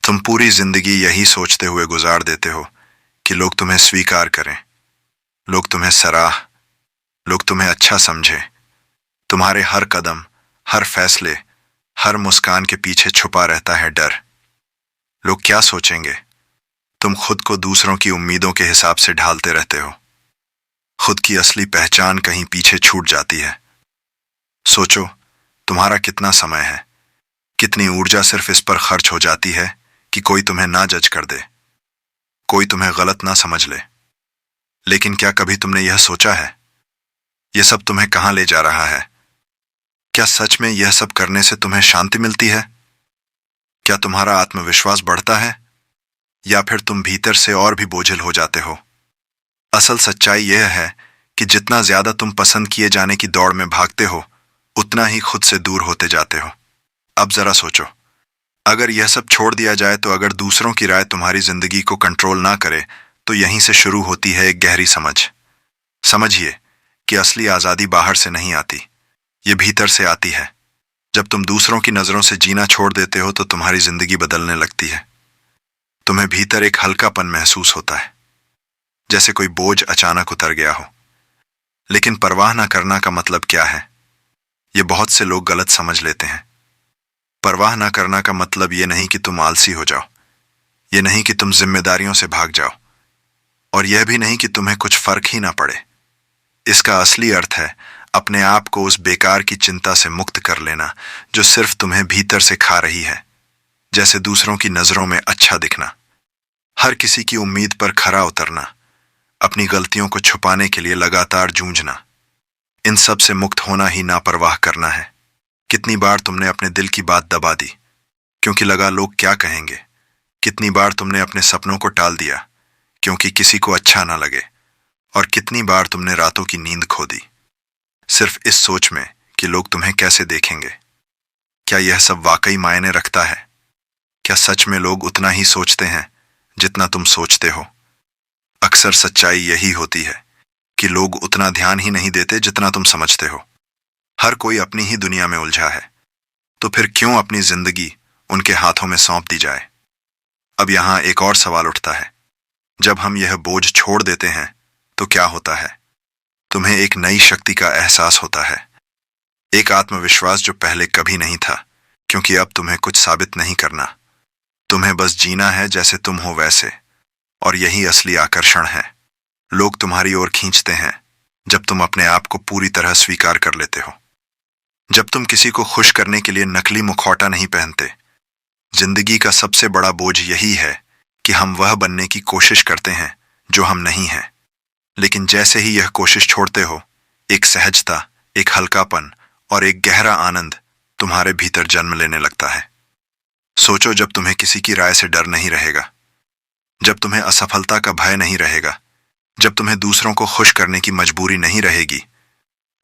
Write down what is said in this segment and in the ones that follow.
तुम पूरी जिंदगी यही सोचते हुए गुजार देते हो कि लोग तुम्हें स्वीकार करें, लोग तुम्हें सराह, लोग तुम्हें अच्छा समझें। तुम्हारे हर कदम, हर फैसले, हर मुस्कान के पीछे छुपा रहता है डर। लोग क्या सोचेंगे? तुम खुद को दूसरों की उम्मीदों के हिसाब से ढालते रहते हो। खुद की असली पहचान कहीं पीछे छूट जाती है। सोचो, तुम्हारा कितना समय है, कितनी ऊर्जा सिर्फ इस पर खर्च हो जाती है कि कोई तुम्हें ना जज कर दे, कोई तुम्हें गलत ना समझ ले। लेकिन क्या कभी तुमने यह सोचा है, यह सब तुम्हें कहाँ ले जा रहा है? क्या सच में यह सब करने से तुम्हें शांति मिलती है? क्या तुम्हारा आत्मविश्वास बढ़ता है, या फिर तुम भीतर से और भी बोझिल हो जाते हो? असल सच्चाई यह है कि जितना ज्यादा तुम पसंद किए जाने की दौड़ में भागते हो, उतना ही खुद से दूर होते जाते हो। अब जरा सोचो, अगर यह सब छोड़ दिया जाए, तो अगर दूसरों की राय तुम्हारी जिंदगी को कंट्रोल ना करे, तो यहीं से शुरू होती है एक गहरी समझ। समझिए कि असली आजादी बाहर से नहीं आती, ये भीतर से आती है। जब तुम दूसरों की नजरों से जीना छोड़ देते हो, तो तुम्हारी जिंदगी बदलने लगती है। तुम्हें भीतर एक हल्कापन महसूस होता है, जैसे कोई बोझ अचानक उतर गया हो। लेकिन परवाह ना करना का मतलब क्या है, ये बहुत से लोग गलत समझ लेते हैं। परवाह ना करना का मतलब ये नहीं कि तुम आलसी हो जाओ, ये नहीं कि तुम जिम्मेदारियों से भाग जाओ, और यह भी नहीं कि तुम्हें कुछ फर्क ही ना पड़े। इसका असली अर्थ है अपने आप को उस बेकार की चिंता से मुक्त कर लेना जो सिर्फ तुम्हें भीतर से खा रही है, जैसे दूसरों की नजरों में अच्छा दिखना, हर किसी की उम्मीद पर खरा उतरना, अपनी गलतियों को छुपाने के लिए लगातार जूझना। इन सब से मुक्त होना ही नापरवाह करना है। कितनी बार तुमने अपने दिल की बात दबा दी क्योंकि लगा लोग क्या कहेंगे? कितनी बार तुमने अपने सपनों को टाल दिया क्योंकि किसी को अच्छा ना लगे? और कितनी बार तुमने रातों की नींद खो दी सिर्फ इस सोच में कि लोग तुम्हें कैसे देखेंगे? क्या यह सब वाकई मायने रखता है? क्या सच में लोग उतना ही सोचते हैं जितना तुम सोचते हो? अक्सर सच्चाई यही होती है कि लोग उतना ध्यान ही नहीं देते जितना तुम समझते हो। हर कोई अपनी ही दुनिया में उलझा है, तो फिर क्यों अपनी जिंदगी उनके हाथों में सौंप दी जाए? अब यहां एक और सवाल उठता है, जब हम यह बोझ छोड़ देते हैं तो क्या होता है? तुम्हें एक नई शक्ति का एहसास होता है, एक आत्मविश्वास जो पहले कभी नहीं था, क्योंकि अब तुम्हें कुछ साबित नहीं करना। तुम्हें बस जीना है जैसे तुम हो वैसे, और यही असली आकर्षण है। लोग तुम्हारी ओर खींचते हैं जब तुम अपने आप को पूरी तरह स्वीकार कर लेते हो, जब तुम किसी को खुश करने के लिए नकली मुखौटा नहीं पहनते। जिंदगी का सबसे बड़ा बोझ यही है कि हम वह बनने की कोशिश करते हैं जो हम नहीं हैं। लेकिन जैसे ही यह कोशिश छोड़ते हो, एक सहजता, एक हल्कापन और एक गहरा आनंद तुम्हारे भीतर जन्म लेने लगता है। सोचो, जब तुम्हें किसी की राय से डर नहीं रहेगा, जब तुम्हें असफलता का भय नहीं रहेगा, जब तुम्हें दूसरों को खुश करने की मजबूरी नहीं रहेगी,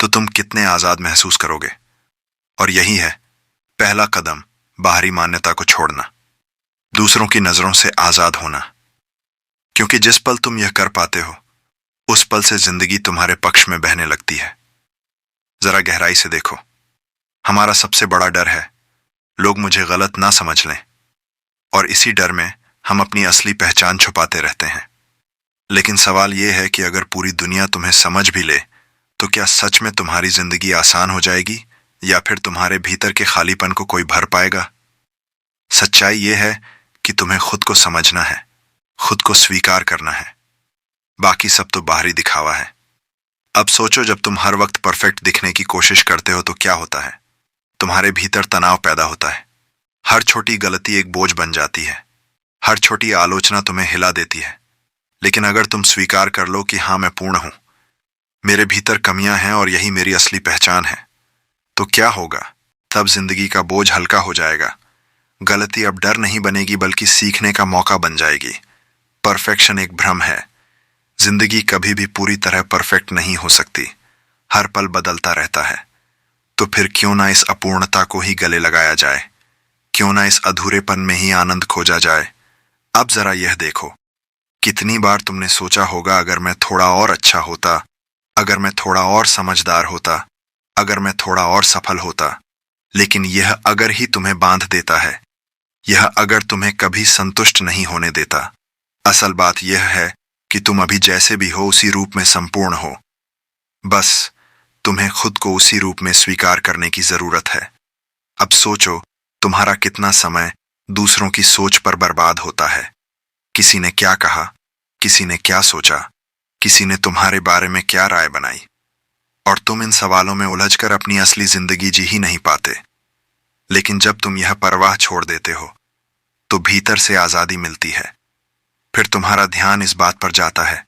तो तुम कितने आजाद महसूस करोगे। और यही है पहला कदम, बाहरी मान्यता को छोड़ना, दूसरों की नजरों से आजाद होना। क्योंकि जिस पल तुम यह कर पाते हो, उस पल से जिंदगी तुम्हारे पक्ष में बहने लगती है। जरा गहराई से देखो, हमारा सबसे बड़ा डर है लोग मुझे गलत ना समझ लें, और इसी डर में हम अपनी असली पहचान छुपाते रहते हैं। लेकिन सवाल यह है कि अगर पूरी दुनिया तुम्हें समझ भी ले, तो क्या सच में तुम्हारी जिंदगी आसान हो जाएगी, या फिर तुम्हारे भीतर के खालीपन को कोई भर पाएगा? सच्चाई यह है कि तुम्हें खुद को समझना है, खुद को स्वीकार करना है। बाकी सब तो बाहरी दिखावा है। अब सोचो, जब तुम हर वक्त परफेक्ट दिखने की कोशिश करते हो तो क्या होता है? तुम्हारे भीतर तनाव पैदा होता है। हर छोटी गलती एक बोझ बन जाती है, हर छोटी आलोचना तुम्हें हिला देती है। लेकिन अगर तुम स्वीकार कर लो कि हाँ, मैं पूर्ण हूं, मेरे भीतर कमियां हैं और यही मेरी असली पहचान है, तो क्या होगा? तब जिंदगी का बोझ हल्का हो जाएगा। गलती अब डर नहीं बनेगी, बल्कि सीखने का मौका बन जाएगी। परफेक्शन एक भ्रम है। जिंदगी कभी भी पूरी तरह परफेक्ट नहीं हो सकती, हर पल बदलता रहता है। तो फिर क्यों ना इस अपूर्णता को ही गले लगाया जाए? क्यों ना इस अधूरेपन में ही आनंद खोजा जाए? अब जरा यह देखो, कितनी बार तुमने सोचा होगा, अगर मैं थोड़ा और अच्छा होता, अगर मैं थोड़ा और समझदार होता, अगर मैं थोड़ा और सफल होता। लेकिन यह अगर ही तुम्हें बांध देता है, यह अगर तुम्हें कभी संतुष्ट नहीं होने देता। असल बात यह है कि तुम अभी जैसे भी हो उसी रूप में संपूर्ण हो। बस तुम्हें खुद को उसी रूप में स्वीकार करने की जरूरत है। अब सोचो, तुम्हारा कितना समय दूसरों की सोच पर बर्बाद होता है। किसी ने क्या कहा, किसी ने क्या सोचा, किसी ने तुम्हारे बारे में क्या राय बनाई, और तुम इन सवालों में उलझकर अपनी असली जिंदगी जी ही नहीं पाते। लेकिन जब तुम यह परवाह छोड़ देते हो तो भीतर से आजादी मिलती है। फिर तुम्हारा ध्यान इस बात पर जाता है,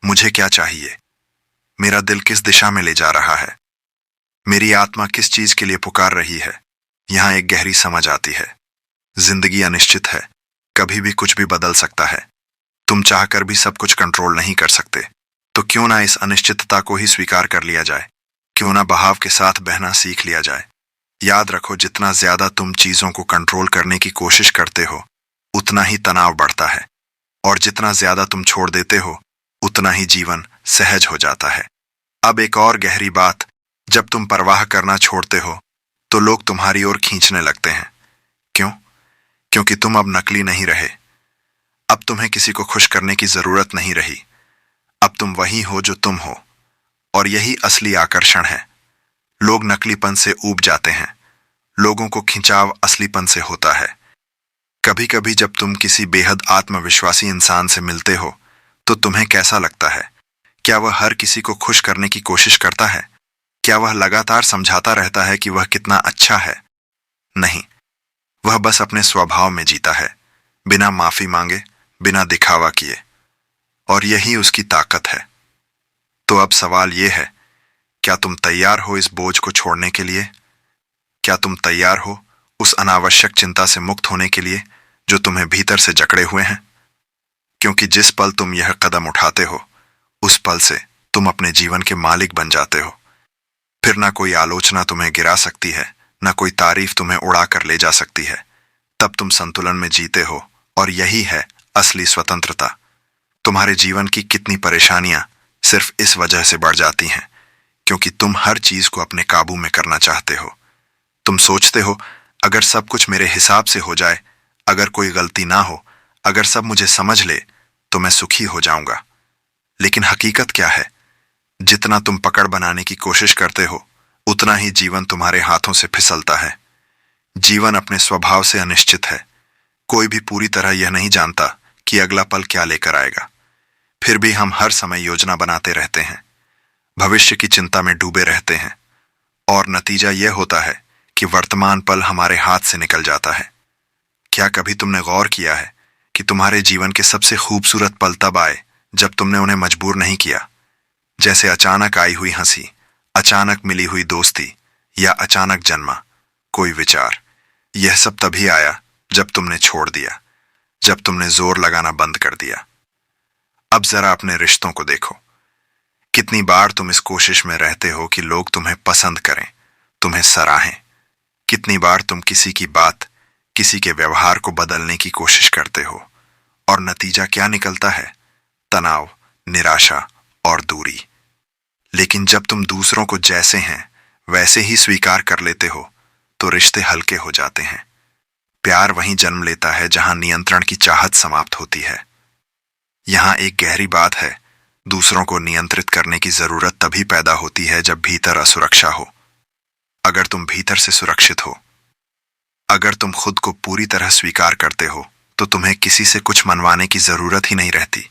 मुझे क्या चाहिए, मेरा दिल किस दिशा में ले जा रहा है, मेरी आत्मा किस चीज के लिए पुकार रही है। यहां एक गहरी समझ आती है, जिंदगी अनिश्चित है, कभी भी कुछ भी बदल सकता है। तुम चाहकर भी सब कुछ कंट्रोल नहीं कर सकते, तो क्यों ना इस अनिश्चितता को ही स्वीकार कर लिया जाए, क्यों ना बहाव के साथ बहना सीख लिया जाए। याद रखो, जितना ज्यादा तुम चीजों को कंट्रोल करने की कोशिश करते हो उतना ही तनाव बढ़ता है, और जितना ज्यादा तुम छोड़ देते हो उतना ही जीवन सहज हो जाता है। अब एक और गहरी बात, जब तुम परवाह करना छोड़ते हो तो लोग तुम्हारी ओर खींचने लगते हैं। क्यों? क्योंकि तुम अब नकली नहीं रहे। अब तुम्हें किसी को खुश करने की जरूरत नहीं रही। अब तुम वही हो जो तुम हो, और यही असली आकर्षण है। लोग नकलीपन से ऊब जाते हैं, लोगों को खिंचाव असलीपन से होता है। कभी कभी जब तुम किसी बेहद आत्मविश्वासी इंसान से मिलते हो तो तुम्हें कैसा लगता है? क्या वह हर किसी को खुश करने की कोशिश करता है? क्या वह लगातार समझाता रहता है कि वह कितना अच्छा है? नहीं, वह बस अपने स्वभाव में जीता है, बिना माफी मांगे, बिना दिखावा किए, और यही उसकी ताकत है। तो अब सवाल यह है, क्या तुम तैयार हो इस बोझ को छोड़ने के लिए? क्या तुम तैयार हो उस अनावश्यक चिंता से मुक्त होने के लिए जो तुम्हें भीतर से जकड़े हुए हैं? क्योंकि जिस पल तुम यह कदम उठाते हो उस पल से तुम अपने जीवन के मालिक बन जाते हो। फिर ना कोई आलोचना तुम्हें गिरा सकती है, ना कोई तारीफ तुम्हें उड़ा कर ले जा सकती है। तब तुम संतुलन में जीते हो, और यही है असली स्वतंत्रता। तुम्हारे जीवन की कितनी परेशानियां सिर्फ इस वजह से बढ़ जाती हैं क्योंकि तुम हर चीज को अपने काबू में करना चाहते हो। तुम सोचते हो, अगर सब कुछ मेरे हिसाब से हो जाए, अगर कोई गलती ना हो, अगर सब मुझे समझ ले तो मैं सुखी हो जाऊंगा। लेकिन हकीकत क्या है? जितना तुम पकड़ बनाने की कोशिश करते हो उतना ही जीवन तुम्हारे हाथों से फिसलता है। जीवन अपने स्वभाव से अनिश्चित है। कोई भी पूरी तरह यह नहीं जानता कि अगला पल क्या लेकर आएगा। फिर भी हम हर समय योजना बनाते रहते हैं, भविष्य की चिंता में डूबे रहते हैं, और नतीजा यह होता है कि वर्तमान पल हमारे हाथ से निकल जाता है। क्या कभी तुमने गौर किया है कि तुम्हारे जीवन के सबसे खूबसूरत पल तब आए जब तुमने उन्हें मजबूर नहीं किया? जैसे अचानक आई हुई हंसी, अचानक मिली हुई दोस्ती, या अचानक जन्मा कोई विचार। यह सब तभी आया जब तुमने छोड़ दिया, जब तुमने जोर लगाना बंद कर दिया। अब जरा अपने रिश्तों को देखो। कितनी बार तुम इस कोशिश में रहते हो कि लोग तुम्हें पसंद करें, तुम्हें सराहें। कितनी बार तुम किसी की बात, किसी के व्यवहार को बदलने की कोशिश करते हो, और नतीजा क्या निकलता है? तनाव, निराशा और दूरी। लेकिन जब तुम दूसरों को जैसे हैं वैसे ही स्वीकार कर लेते हो तो रिश्ते हल्के हो जाते हैं। प्यार वहीं जन्म लेता है जहां नियंत्रण की चाहत समाप्त होती है। यहां एक गहरी बात है, दूसरों को नियंत्रित करने की जरूरत तभी पैदा होती है जब भीतर असुरक्षा हो। अगर तुम भीतर से सुरक्षित हो, अगर तुम खुद को पूरी तरह स्वीकार करते हो, तो तुम्हें किसी से कुछ मनवाने की जरूरत ही नहीं रहती।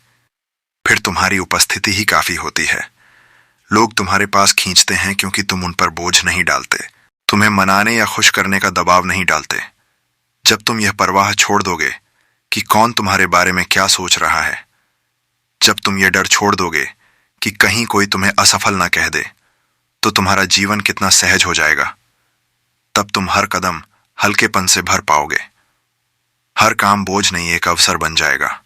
फिर तुम्हारी उपस्थिति ही काफी होती है। लोग तुम्हारे पास खींचते हैं क्योंकि तुम उन पर बोझ नहीं डालते, तुम्हें मनाने या खुश करने का दबाव नहीं डालते। जब तुम यह परवाह छोड़ दोगे कि कौन तुम्हारे बारे में क्या सोच रहा है, जब तुम यह डर छोड़ दोगे कि कहीं कोई तुम्हें असफल ना कह दे, तो तुम्हारा जीवन कितना सहज हो जाएगा। तब तुम हर कदम हल्केपन से भर पाओगे। हर काम बोझ नहीं, एक अवसर बन जाएगा।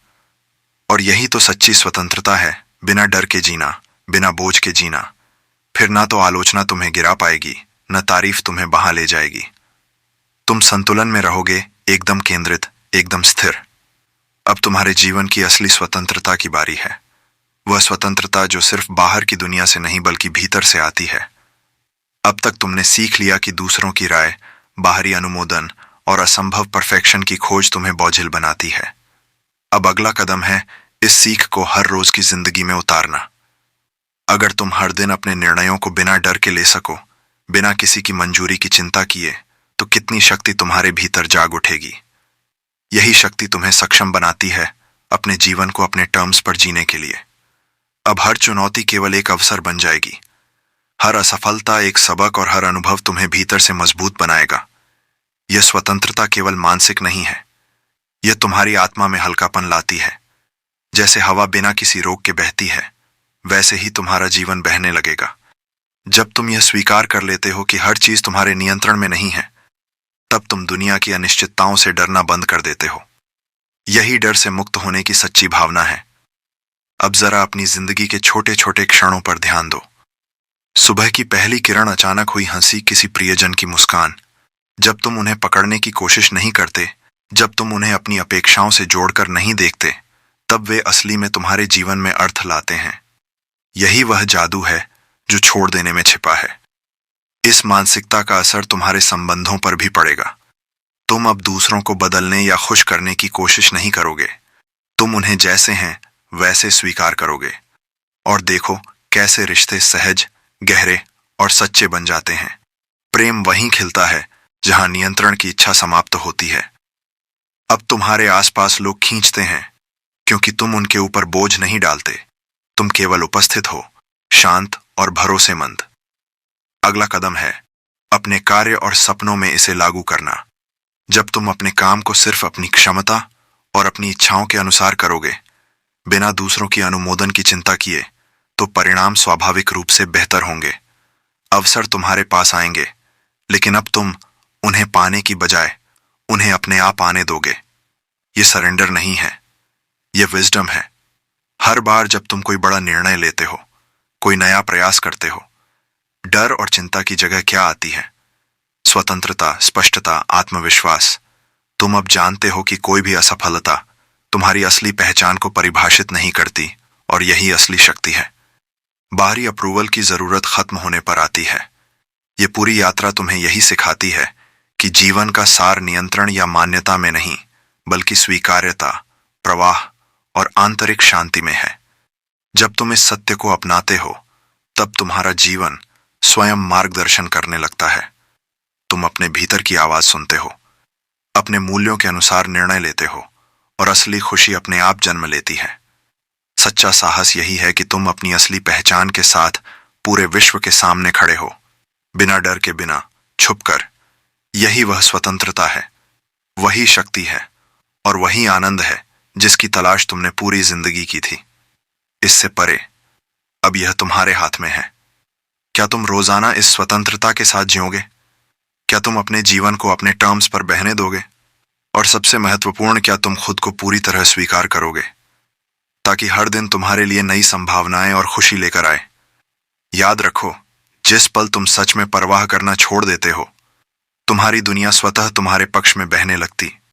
और यही तो सच्ची स्वतंत्रता है, बिना डर के जीना, बिना बोझ के जीना। फिर ना तो आलोचना तुम्हें गिरा पाएगी, न तारीफ तुम्हें बहा ले जाएगी। तुम संतुलन में रहोगे, एकदम केंद्रित, एकदम स्थिर। अब तुम्हारे जीवन की असली स्वतंत्रता की बारी है। वह स्वतंत्रता जो सिर्फ बाहर की दुनिया से नहीं बल्कि भीतर से आती है। अब तक तुमने सीख लिया कि दूसरों की राय, बाहरी अनुमोदन और असंभव परफेक्शन की खोज तुम्हें बोझिल बनाती है। अब अगला कदम है इस सीख को हर रोज की जिंदगी में उतारना। अगर तुम हर दिन अपने निर्णयों को बिना डर के ले सको, बिना किसी की मंजूरी की चिंता किए, तो कितनी शक्ति तुम्हारे भीतर जाग उठेगी। यही शक्ति तुम्हें सक्षम बनाती है अपने जीवन को अपने टर्म्स पर जीने के लिए। अब हर चुनौती केवल एक अवसर बन जाएगी, हर असफलता एक सबक और हर अनुभव तुम्हें भीतर से मजबूत बनाएगा। यह स्वतंत्रता केवल मानसिक नहीं है, यह तुम्हारी आत्मा में हल्कापन लाती है। जैसे हवा बिना किसी रोक के बहती है, वैसे ही तुम्हारा जीवन बहने लगेगा। जब तुम यह स्वीकार कर लेते हो कि हर चीज तुम्हारे नियंत्रण में नहीं है, तब तुम दुनिया की अनिश्चितताओं से डरना बंद कर देते हो। यही डर से मुक्त होने की सच्ची भावना है। अब जरा अपनी जिंदगी के छोटे छोटे क्षणों पर ध्यान दो। सुबह की पहली किरण, अचानक हुई हंसी, किसी प्रियजन की मुस्कान। जब तुम उन्हें पकड़ने की कोशिश नहीं करते, जब तुम उन्हें अपनी अपेक्षाओं से जोड़कर नहीं देखते, तब वे असली में तुम्हारे जीवन में अर्थ लाते हैं। यही वह जादू है जो छोड़ देने में छिपा है। इस मानसिकता का असर तुम्हारे संबंधों पर भी पड़ेगा। तुम अब दूसरों को बदलने या खुश करने की कोशिश नहीं करोगे। तुम उन्हें जैसे हैं वैसे स्वीकार करोगे, और देखो कैसे रिश्ते सहज, गहरे और सच्चे बन जाते हैं। प्रेम वहीं खिलता है जहां नियंत्रण की इच्छा समाप्त होती है। अब तुम्हारे आसपास लोग खींचते हैं क्योंकि तुम उनके ऊपर बोझ नहीं डालते। तुम केवल उपस्थित हो, शांत और भरोसेमंद। अगला कदम है अपने कार्य और सपनों में इसे लागू करना। जब तुम अपने काम को सिर्फ अपनी क्षमता और अपनी इच्छाओं के अनुसार करोगे, बिना दूसरों की अनुमोदन की चिंता किए, तो परिणाम स्वाभाविक रूप से बेहतर होंगे। अवसर तुम्हारे पास आएंगे, लेकिन अब तुम उन्हें पाने की बजाय उन्हें अपने आप आने दोगे। ये सरेंडर नहीं है, यह विजडम है। हर बार जब तुम कोई बड़ा निर्णय लेते हो, कोई नया प्रयास करते हो, डर और चिंता की जगह क्या आती है? स्वतंत्रता, स्पष्टता, आत्मविश्वास। तुम अब जानते हो कि कोई भी असफलता तुम्हारी असली पहचान को परिभाषित नहीं करती, और यही असली शक्ति है। बाहरी अप्रूवल की जरूरत खत्म होने पर आती है। ये पूरी यात्रा तुम्हें यही सिखाती है कि जीवन का सार नियंत्रण या मान्यता में नहीं, बल्कि स्वीकार्यता, प्रवाह और आंतरिक शांति में है। जब तुम इस सत्य को अपनाते हो, तब तुम्हारा जीवन स्वयं मार्गदर्शन करने लगता है। तुम अपने भीतर की आवाज सुनते हो, अपने मूल्यों के अनुसार निर्णय लेते हो, और असली खुशी अपने आप जन्म लेती है। सच्चा साहस यही है कि तुम अपनी असली पहचान के साथ पूरे विश्व के सामने खड़े हो, बिना डर के, बिना छुपकर। यही वह स्वतंत्रता है, वही शक्ति है, और वही आनंद है जिसकी तलाश तुमने पूरी जिंदगी की थी। इससे परे अब यह तुम्हारे हाथ में है। क्या तुम रोजाना इस स्वतंत्रता के साथ जियोगे? क्या तुम अपने जीवन को अपने टर्म्स पर बहने दोगे? और सबसे महत्वपूर्ण, क्या तुम खुद को पूरी तरह स्वीकार करोगे, ताकि हर दिन तुम्हारे लिए नई संभावनाएं और खुशी लेकर आए? याद रखो, जिस पल तुम सच में परवाह करना छोड़ देते हो, तुम्हारी दुनिया स्वतः तुम्हारे पक्ष में बहने लगती।